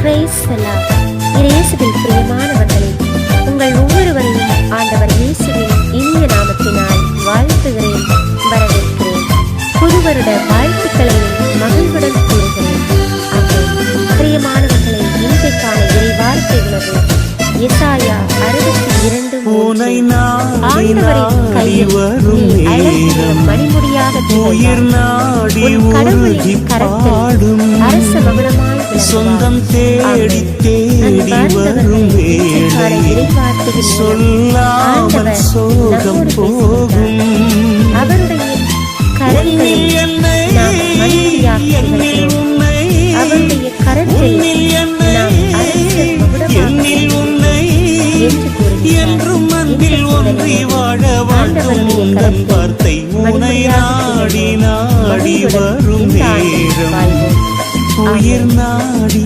Praise the Lord. இயேசுவில் பிரியமானவர்களே, உங்கள் ஒவ்வொருவரையும் ஆண்டவர் இயேசுவின் இனிய நாமத்தினால் வாழ்த்துகிறேன், வரவேற்கிறேன். புது வருட வாழ்த்துக்களையும் மகிழ்வுடன் கூறுகிறேன். பிரியமானவர்களே, இன்றைக்கான இறை வார்த்தைகளது எசாயா 62:3. ஆண்டவரின் கையில் நீ அழகிய மணிமுடியாக திகழ்ந்தாய். உன் கடவுளின் கரத்தில் அரச மகுடமாய் சொந்தம் தேடி தேடி வரும் வேளை சொல்லாமல் சோகம் போகும். அவருடைய கரங்களில் நாம் மணிமுடியாக அவருடைய கரத்தில் நாம் அரச மகுடமாக என்றும் அன்பில் ஒன்றி வாழ வாழ்க்கும் உந்தன் வார்த்தை உனை நாடி நாடி வரும் நேரம் உயிர் நாடி